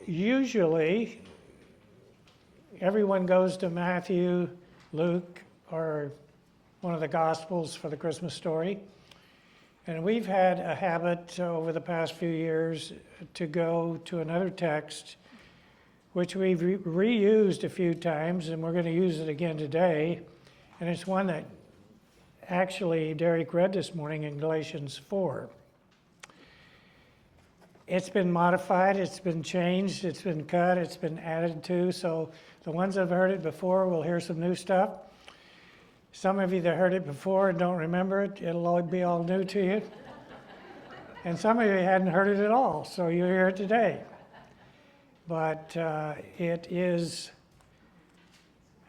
Usually, everyone goes to Matthew, Luke, or one of the Gospels for the Christmas story. And we've had a habit over the past few years to go to another text, which we've reused a few times, and we're going to use it again today. And it's one that actually Derek read this morning in Galatians 4. It's been modified, it's been changed, it's been cut, it's been added to. So the ones that have heard it before will hear some new stuff. Some of you that heard it before and don't remember it, it'll all be all new to you. And some of you hadn't heard it at all, so you hear it today. But it is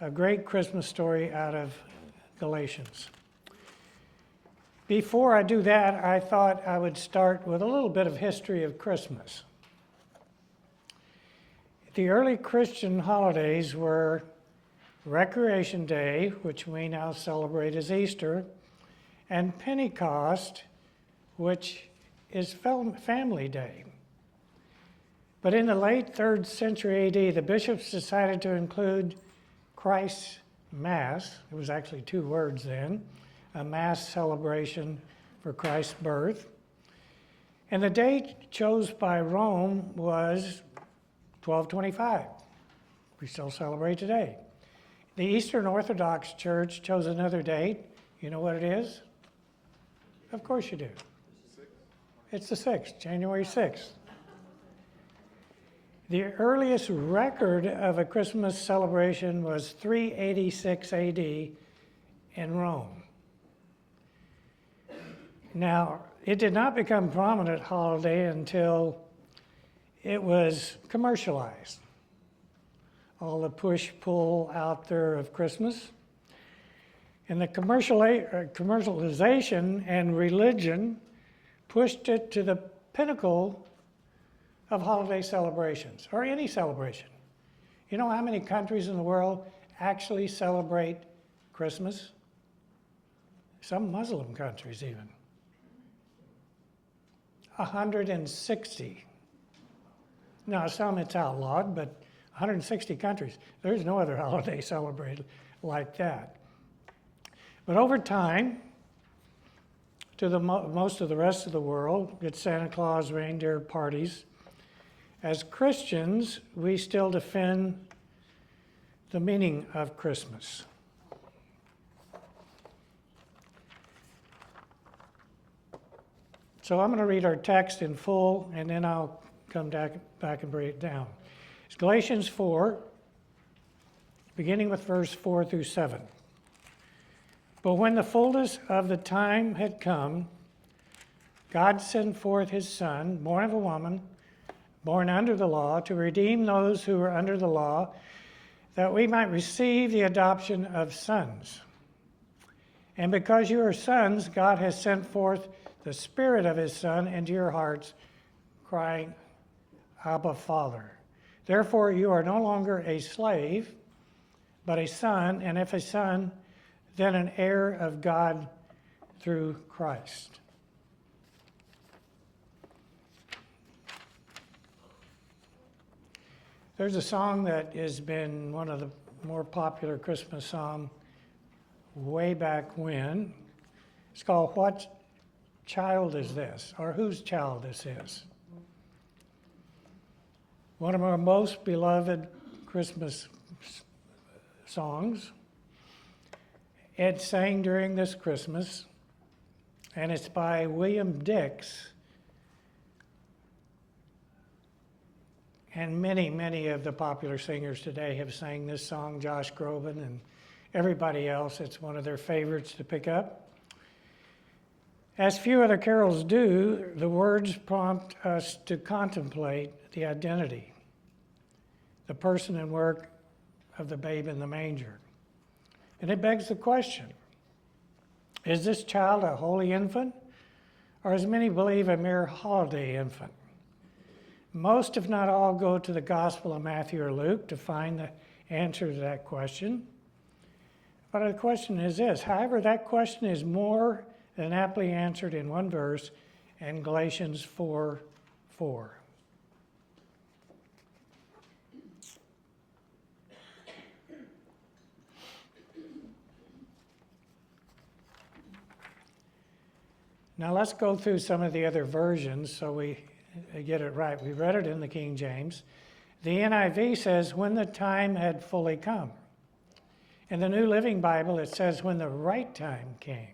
a great Christmas story out of Galatians. Before I do that, I thought I would start with a little bit of history of Christmas. The early Christian holidays were Recreation Day, which we now celebrate as Easter, and Pentecost, which is Family Day. But in the late 3rd century AD, the bishops decided to include Christ's Mass. It was actually 2 words then. A Mass celebration for Christ's birth. And the date chosen by Rome was 1225. We still celebrate today. The Eastern Orthodox Church chose another date. You know what it is? Of course you do. It's the 6th, January 6th. The earliest record of a Christmas celebration was 386 AD in Rome. Now, it did not become a prominent holiday until it was commercialized. All the push-pull out there of Christmas. And the commercialization and religion pushed it to the pinnacle of holiday celebrations, or any celebration. You know how many countries in the world actually celebrate Christmas? Some Muslim countries even. 160. Now, some it's outlawed, but 160 countries. There's no other holiday celebrated like that. But over time, to the most of the rest of the world, it's Santa Claus, reindeer parties. As Christians, we still defend the meaning of Christmas. So I'm going to read our text in full, and then I'll come back and break it down. It's Galatians 4, beginning with verse 4 through 7. But when the fullness of the time had come, God sent forth his Son, born of a woman, born under the law, to redeem those who were under the law, that we might receive the adoption of sons. And because you are sons, God has sent forth the Spirit of his Son into your hearts, crying, Abba, Father. Therefore you are no longer a slave, but a son, and if a son, then an heir of God through Christ. There's a song that has been one of the more popular Christmas songs way back when. It's called What Child Is This? Or Whose Child This Is? One of our most beloved Christmas songs. It's sang during this Christmas, and it's by William Dix. And many, many of the popular singers today have sang this song, Josh Groban and everybody else. It's one of their favorites to pick up. As few other carols do, the words prompt us to contemplate the identity, the person and work of the babe in the manger. And it begs the question, is this child a holy infant, or as many believe, a mere holiday infant? Most, if not all, go to the Gospel of Matthew or Luke to find the answer to that question. But the question is this, however, that question is more than aptly answered in one verse in Galatians 4:4. Now let's go through some of the other versions so we get it right. We read it in the King James. The NIV says, when the time had fully come. In the New Living Bible, it says, when the right time came.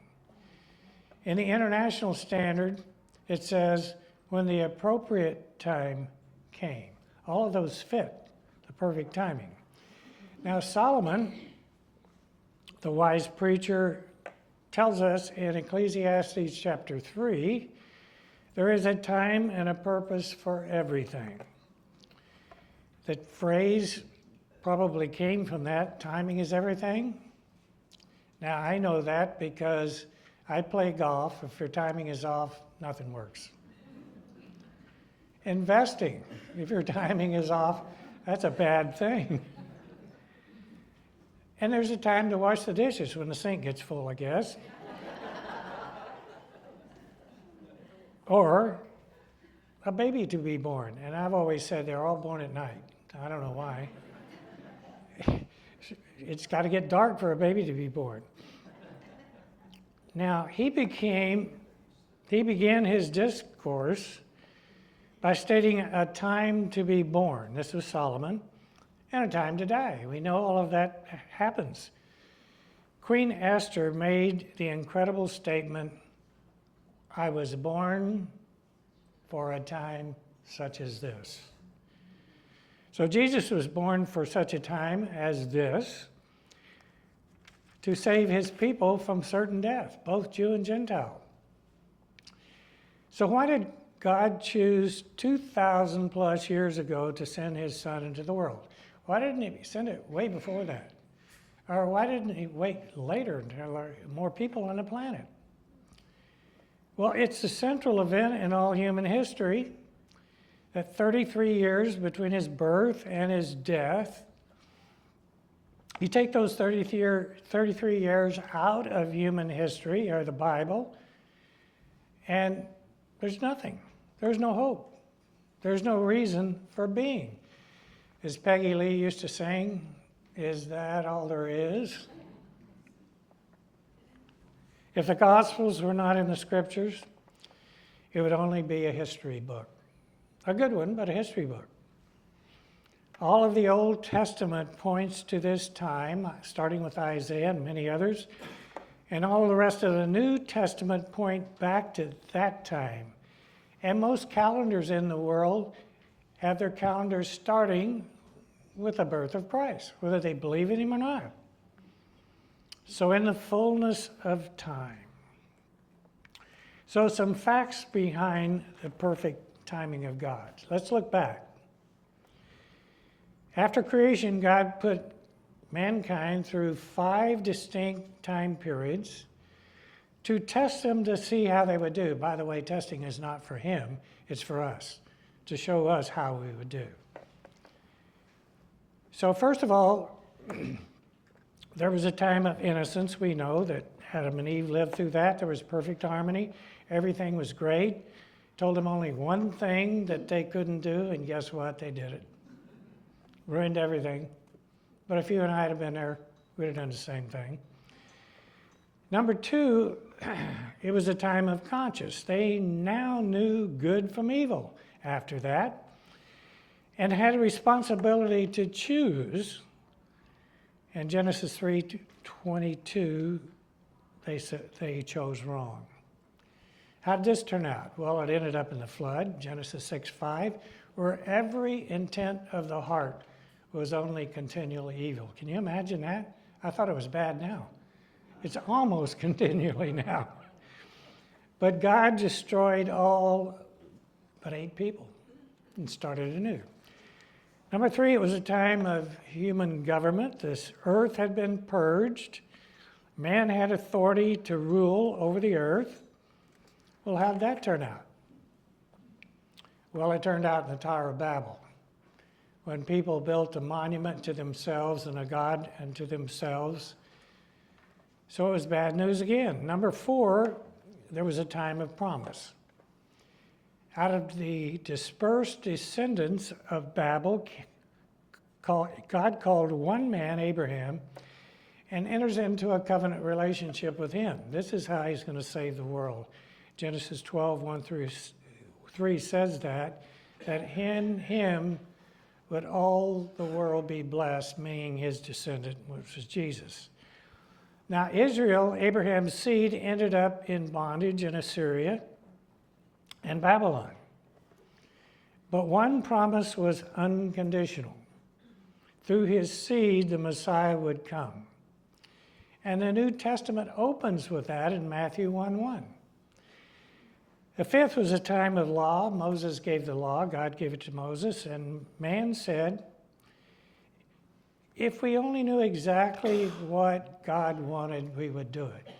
In the International Standard, it says, when the appropriate time came. All of those fit the perfect timing. Now, Solomon, the wise preacher, tells us in Ecclesiastes chapter 3, there is a time and a purpose for everything. That phrase probably came from that, timing is everything. Now, I know that because I play golf. If your timing is off, nothing works. Investing, if your timing is off, that's a bad thing. And there's a time to wash the dishes when the sink gets full, I guess. Or a baby to be born. And I've always said they're all born at night. I don't know why. It's got to get dark for a baby to be born. Now, he began his discourse by stating a time to be born. This was Solomon. And a time to die. We know all of that happens. Queen Esther made the incredible statement, I was born for a time such as this. So Jesus was born for such a time as this to save his people from certain death, both Jew and Gentile. So why did God choose 2,000 plus years ago to send his son into the world? Why didn't he send it way before that? Or why didn't he wait later until there are more people on the planet? Well, it's the central event in all human history that 33 years between his birth and his death, you take those 33 years out of human history or the Bible, and there's nothing. There's no hope. There's no reason for being. As Peggy Lee used to sing, is that all there is? If the Gospels were not in the Scriptures, it would only be a history book. A good one, but a history book. All of the Old Testament points to this time, starting with Isaiah and many others, and all the rest of the New Testament point back to that time. And most calendars in the world have their calendars starting with the birth of Christ, whether they believe in him or not. So in the fullness of time. So some facts behind the perfect timing of God. Let's look back. After creation, God put mankind through 5 distinct time periods to test them to see how they would do. By the way, testing is not for him, it's for us, to show us how we would do. So first of all, there was a time of innocence. We know that Adam and Eve lived through that. There was perfect harmony. Everything was great. Told them only one thing that they couldn't do, and guess what? They did it. Ruined everything. But if you and I had been there, we'd have done the same thing. Number 2, it was a time of conscience. They now knew good from evil after that and had a responsibility to choose. In Genesis 3:22, they chose wrong. How did this turn out? Well, it ended up in the flood, Genesis 6:5, where every intent of the heart was only continually evil. Can you imagine that? I thought it was bad now. It's almost continually now. But God destroyed all but 8 people and started anew. Number 3, it was a time of human government. This earth had been purged. Man had authority to rule over the earth. Well, how did that turn out? Well, it turned out in the Tower of Babel, when people built a monument to themselves and a god unto themselves. So it was bad news again. Number 4, there was a time of promise. Out of the dispersed descendants of Babel, God called one man, Abraham, and enters into a covenant relationship with him. This is how he's going to save the world. Genesis 12, 1 through 3 says that in him would all the world be blessed, meaning his descendant, which was Jesus. Now, Israel, Abraham's seed, ended up in bondage in Assyria and Babylon. But one promise was unconditional. Through his seed, the Messiah would come. And the New Testament opens with that in Matthew 1:1. The fifth was a time of law. Moses gave the law. God gave it to Moses. And man said, if we only knew exactly what God wanted, we would do it.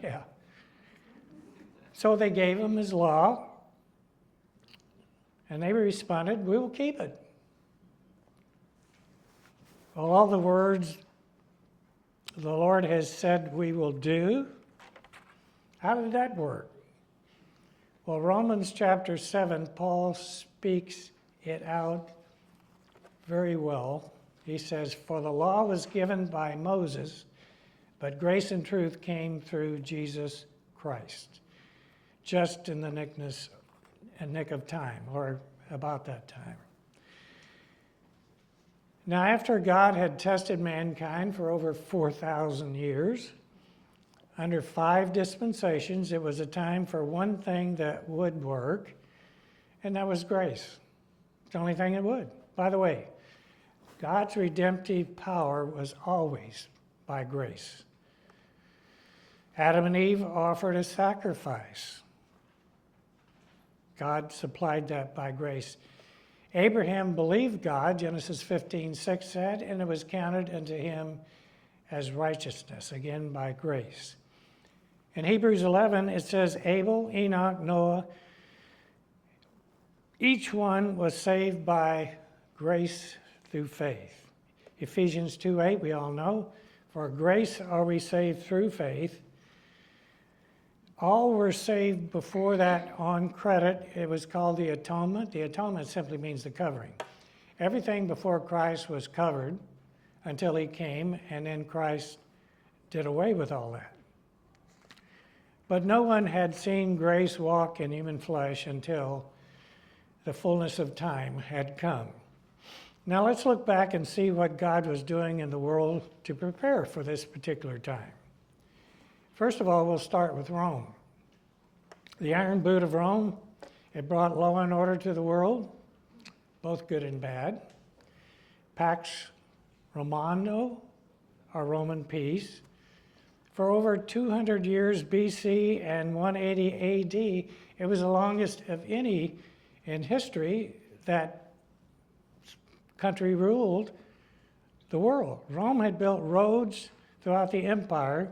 Yeah. So they gave him his law. And they responded, we will keep it. Well, all the words the Lord has said we will do, how did that work? Well, Romans chapter 7, Paul speaks it out very well. He says, for the law was given by Moses, but grace and truth came through Jesus Christ, just in the nick of time, or about that time. Now, after God had tested mankind for over 4,000 years, under 5 dispensations, it was a time for one thing that would work, and that was grace. It's the only thing that would. By the way, God's redemptive power was always by grace. Adam and Eve offered a sacrifice. God supplied that by grace. Abraham believed God, Genesis 15:6 said, and it was counted unto him as righteousness, again by grace. In Hebrews 11, it says, Abel, Enoch, Noah, each one was saved by grace through faith. Ephesians 2:8, we all know, for grace are we saved through faith. All were saved before that on credit. It was called the atonement. The atonement simply means the covering. Everything before Christ was covered until he came, and then Christ did away with all that. But no one had seen grace walk in human flesh until the fullness of time had come. Now let's look back and see what God was doing in the world to prepare for this particular time. First of all, we'll start with Rome. The iron boot of Rome, it brought law and order to the world, both good and bad. Pax Romano, or Roman peace. For over 200 years BC and 180 AD, it was the longest of any in history that country ruled the world. Rome had built roads throughout the empire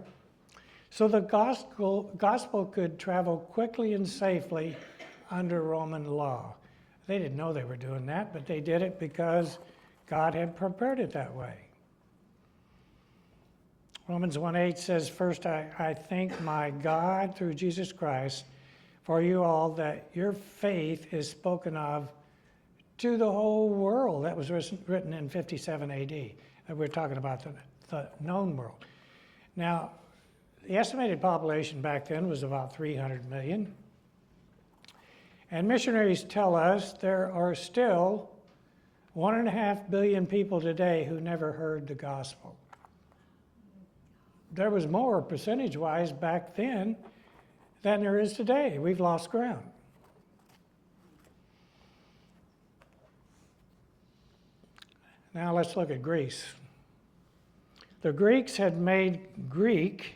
so the gospel could travel quickly and safely under Roman law. They didn't know they were doing that, but they did it because God had prepared it that way. Romans 1:8 says, first I thank my God through Jesus Christ for you all that your faith is spoken of to the whole world. That was written in 57 AD. We're talking about the known world. Now, the estimated population back then was about 300 million. And missionaries tell us there are still 1.5 billion people today who never heard the gospel. There was more percentage-wise back then than there is today. We've lost ground. Now let's look at Greece. The Greeks had made Greek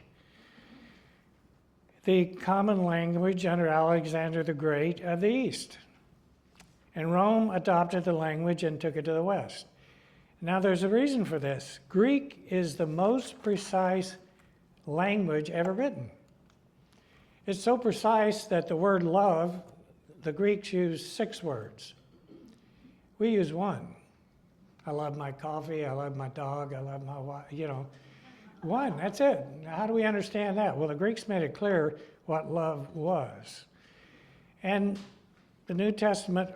the common language under Alexander the Great of the East. And Rome adopted the language and took it to the West. Now there's a reason for this. Greek is the most precise language ever written. It's so precise that the word love, the Greeks use 6 words. We use 1. I love my coffee, I love my dog, I love my wife, 1, that's it. How do we understand that? Well, the Greeks made it clear what love was. And the New Testament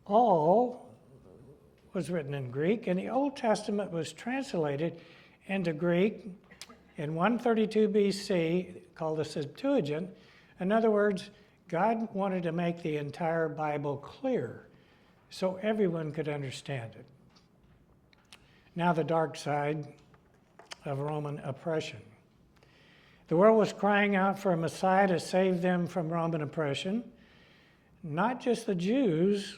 all was written in Greek, and the Old Testament was translated into Greek in 132 BC, called the Septuagint. In other words, God wanted to make the entire Bible clear so everyone could understand it. Now the dark side of Roman oppression. The world was crying out for a Messiah to save them from Roman oppression. Not just the Jews.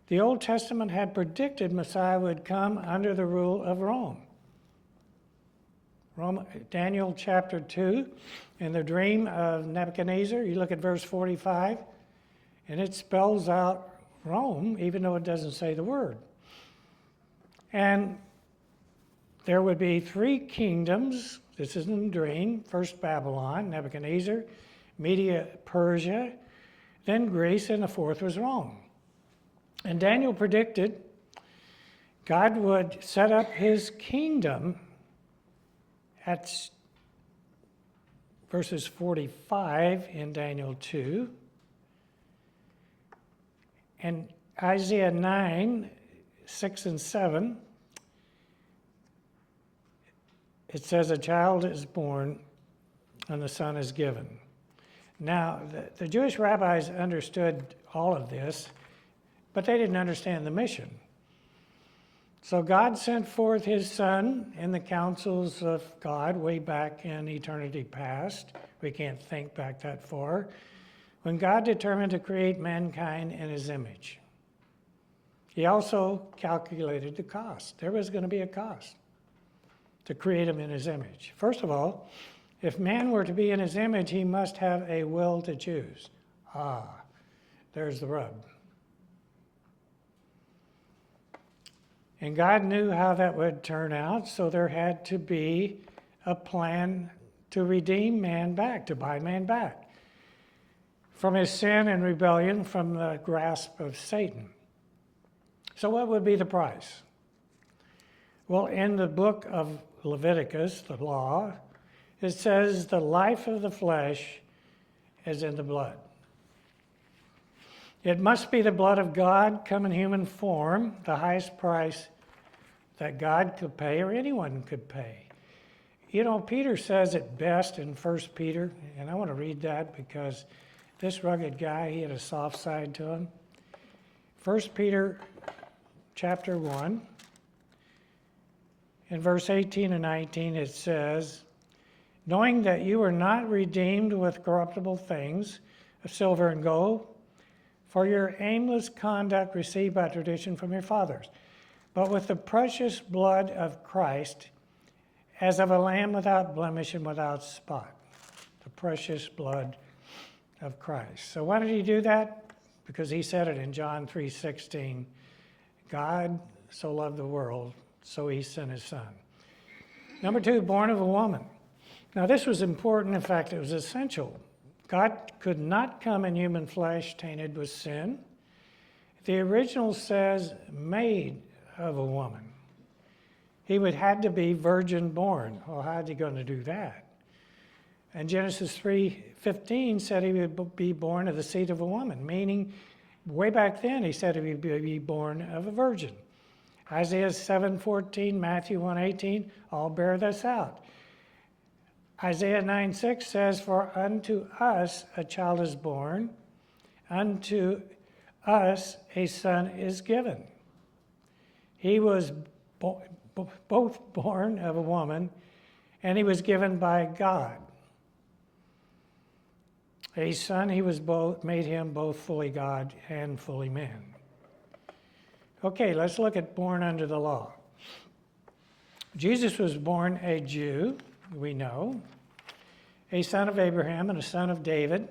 The Old Testament had predicted Messiah would come under the rule of Rome. Daniel chapter 2, in the dream of Nebuchadnezzar, you look at verse 45, and it spells out Rome, even though it doesn't say the word. And there would be 3 kingdoms. This is in the dream. First Babylon, Nebuchadnezzar, Media, Persia, then Greece, and the 4th was Rome. And Daniel predicted God would set up his kingdom at verses 45 in Daniel 2. And Isaiah 9, 6 and 7, it says, a child is born and the son is given. Now, the Jewish rabbis understood all of this, but they didn't understand the mission. So God sent forth his son in the counsels of God way back in eternity past. We can't think back that far. When God determined to create mankind in his image. He also calculated the cost. There was going to be a cost to create him in his image. First of all, if man were to be in his image, he must have a will to choose. There's the rub. And God knew how that would turn out, so there had to be a plan to redeem man back, to buy man back from his sin and rebellion, from the grasp of Satan. So what would be the price? Well, in the book of Leviticus, the law, it says the life of the flesh is in the blood. It must be the blood of God come in human form, the highest price that God could pay or anyone could pay. You know, Peter says it best in 1 Peter, and I want to read that because this rugged guy, he had a soft side to him. 1 Peter chapter 1, in verse 18 and 19, it says, knowing that you were not redeemed with corruptible things, of silver and gold, for your aimless conduct received by tradition from your fathers, but with the precious blood of Christ, as of a lamb without blemish and without spot. The precious blood of Christ. So why did he do that? Because he said it in John 3:16, God so loved the world, so he sent his son. Number 2, born of a woman. Now this was important. In fact, it was essential. God could not come in human flesh tainted with sin. The original says made of a woman. He would had to be virgin born. Well, how's he going to do that? And Genesis 3:15 said he would be born of the seed of a woman, meaning way back then he said he would be born of a virgin. Isaiah 7:14, Matthew 1:18 all bear this out. Isaiah 9:6 says, for unto us a child is born, unto us a son is given. He was both born of a woman, and he was given by God. A son, he was made him both fully God and fully man. Okay, let's look at born under the law. Jesus was born a Jew, we know, a son of Abraham and a son of David.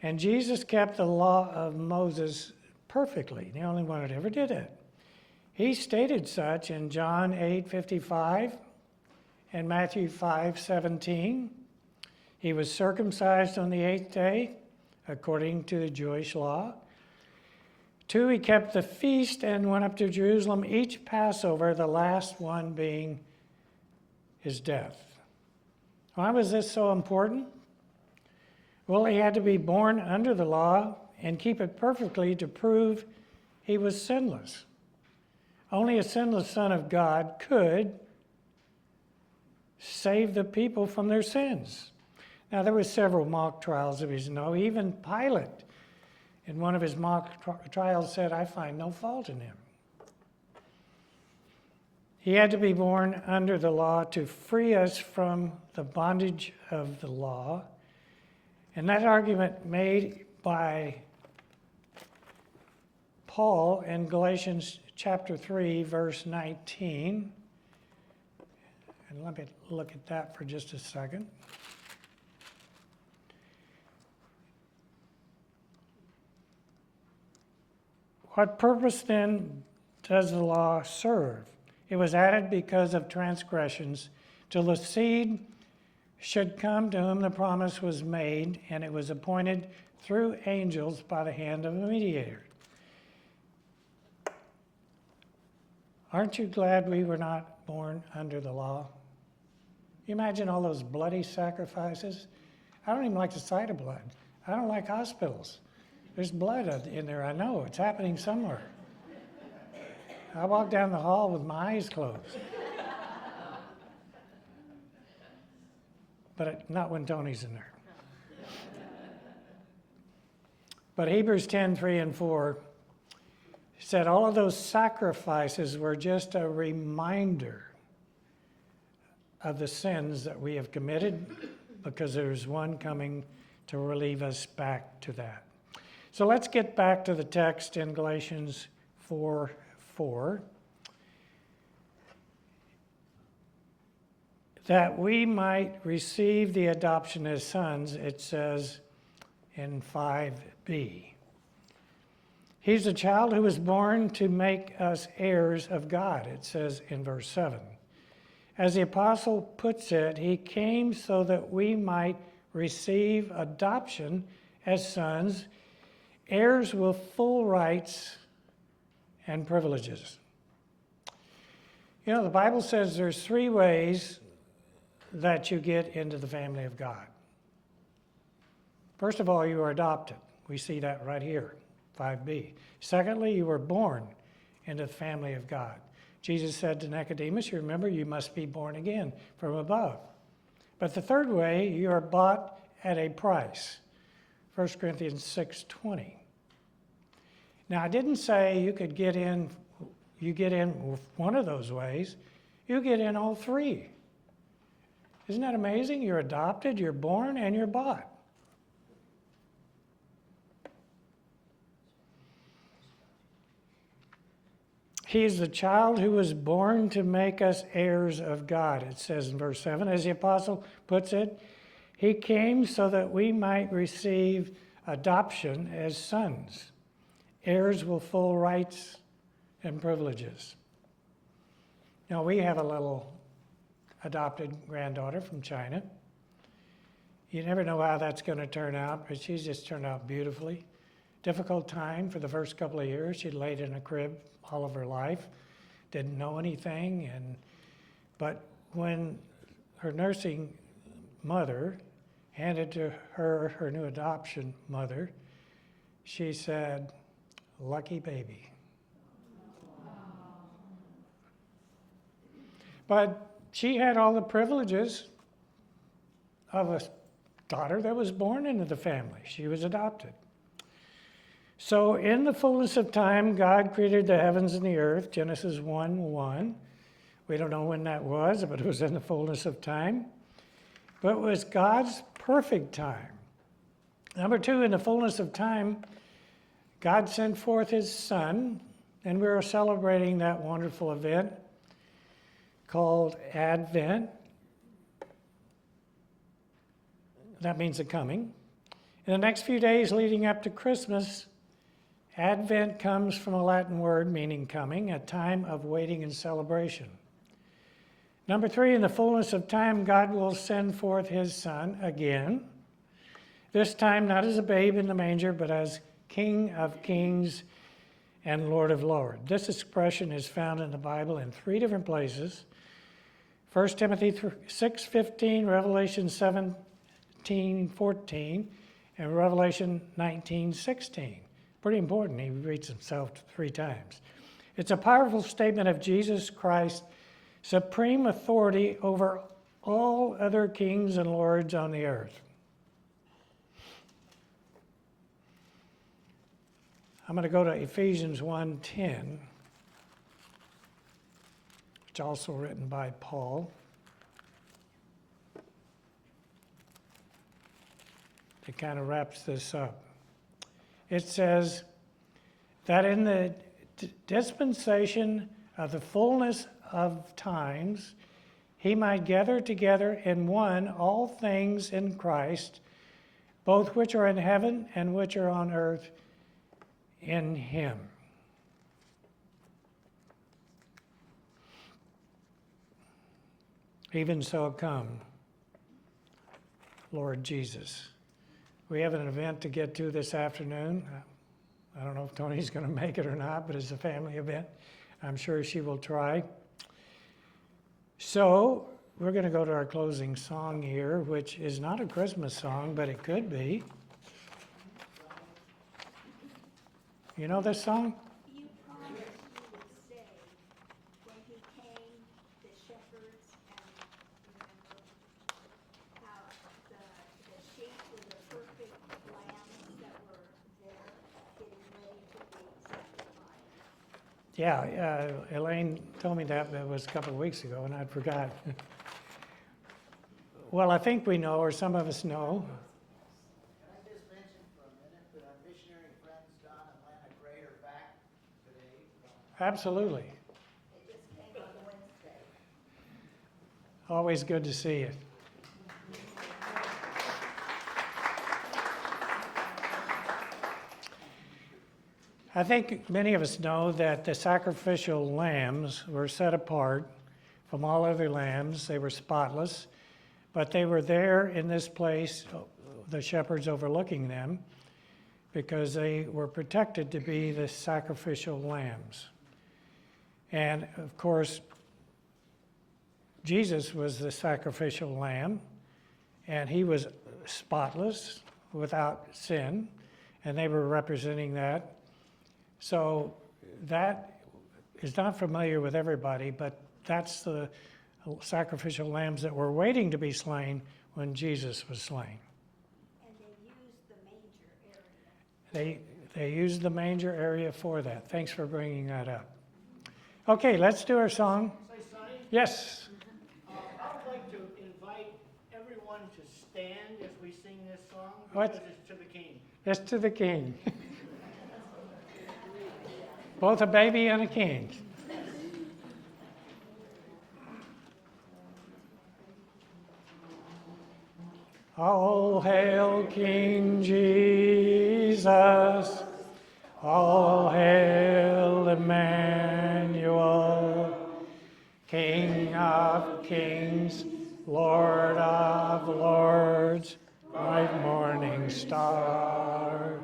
And Jesus kept the law of Moses perfectly, the only one that ever did it. He stated such in John 8:55 and Matthew 5:17. He was circumcised on the 8th day, according to the Jewish law. 2, he kept the feast and went up to Jerusalem each Passover, the last one being his death. Why was this so important? Well, he had to be born under the law and keep it perfectly to prove he was sinless. Only a sinless Son of God could save the people from their sins. Now, there were several mock trials of his. No, even Pilate, in one of his mock trials, said, I find no fault in him. He had to be born under the law to free us from the bondage of the law. And that argument made by Paul in Galatians chapter 3, verse 19. And let me look at that for just a second. What purpose then does the law serve? It was added because of transgressions, till the seed should come to whom the promise was made, and it was appointed through angels by the hand of a mediator. Aren't you glad we were not born under the law? You imagine all those bloody sacrifices? I don't even like the sight of blood. I don't like hospitals. There's blood in there, I know. It's happening somewhere. I walk down the hall with my eyes closed. But not when Tony's in there. But Hebrews 10, 3 and 4 said all of those sacrifices were just a reminder of the sins that we have committed, because there's one coming to relieve us back to that. So let's get back to the text in Galatians 4:4. That we might receive the adoption as sons, it says in 5b. He's a child who was born to make us heirs of God, it says in verse 7. As the apostle puts it, he came so that we might receive adoption as sons, heirs with full rights and privileges. You know, the Bible says there's 3 ways that you get into the family of God. First of all, you are adopted. We see that right here, 5b. Secondly, you were born into the family of God. Jesus said to Nicodemus, you remember, you must be born again from above. But the third way, you are bought at a price. 1 Corinthians 6:20. Now, I didn't say you could get in, you get in with one of those ways. You get in all 3. Isn't that amazing? You're adopted, you're born, and you're bought. He is the child who was born to make us heirs of God, it says in verse 7. As the apostle puts it, he came so that we might receive adoption as sons, heirs with full rights and privileges. Now, we have a little adopted granddaughter from China. You never know how that's going to turn out, but she's just turned out beautifully. Difficult time for the first couple of years. She laid in a crib all of her life, didn't know anything, but when her nursing mother handed to her her new adoption mother, she said, "Lucky baby." But she had all the privileges of a daughter that was born into the family. She was adopted. So in the fullness of time, God created the heavens and the earth, Genesis 1:1. We don't know when that was, but it was in the fullness of time. But it was God's perfect time. Number 2, in the fullness of time, God sent forth his Son, and we are celebrating that wonderful event called Advent. That means the coming. In the next few days leading up to Christmas, Advent comes from a Latin word meaning coming, a time of waiting and celebration. Number 3, in the fullness of time, God will send forth his Son again. This time not as a babe in the manger, but as King of Kings and Lord of Lords. This expression is found in the Bible in 3 different places. 1 Timothy 6:15, Revelation 17:14, and Revelation 19:16. Pretty important. He repeats himself 3 times. It's a powerful statement of Jesus Christ's supreme authority over all other kings and lords on the earth. I'm going to go to Ephesians 1:10, which is also written by Paul. It kind of wraps this up. It says that in the dispensation of the fullness of times, he might gather together in one all things in Christ, both which are in heaven and which are on earth in him. Even so come, Lord Jesus. We have an event to get to this afternoon. I don't know if Tony's going to make it or not, but it's a family event. I'm sure she will try. So we're going to go to our closing song here, which is not a Christmas song, but it could be. You know this song? You promised you would say, when he came, the shepherds, and remember how the sheep were the perfect lambs that were there, getting ready to be sacrificed. Yeah, Elaine told me that, but it was a couple of weeks ago, and I'd forgot. Well, I think we know, or some of us know. Can I just mention for a minute that our missionary friends Don and Lana Gray are back today? Absolutely. It just came on Wednesday. Always good to see you. I think many of us know that the sacrificial lambs were set apart from all other lambs. They were spotless, but they were there in this place, the shepherds overlooking them, because they were protected to be the sacrificial lambs. And of course, Jesus was the sacrificial lamb, and he was spotless, without sin, and they were representing that. So that is not familiar with everybody, but that's the sacrificial lambs that were waiting to be slain when Jesus was slain. And they used the manger area. They used the manger area for that. Thanks for bringing that up. Okay, let's do our song. Say, Sonny, Yes. I would like to invite everyone to stand as we sing this song What? because it's to the King. Yes to the King. Both a baby and a king. All hail King Jesus. All hail Emmanuel. King of kings, Lord of lords, bright morning star.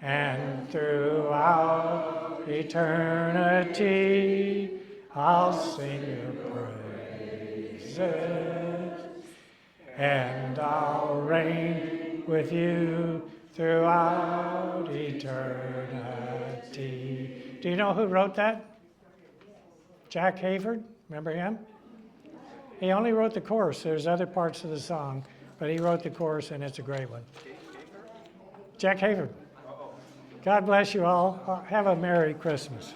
And throughout eternity, I'll sing your praises. And I'll reign with you throughout eternity. Do you know who wrote that? Jack Hayford. Remember him? He only wrote the chorus. There's other parts of the song, but he wrote the chorus, and it's a great one. Jack Hayford. God bless you all. Have a Merry Christmas.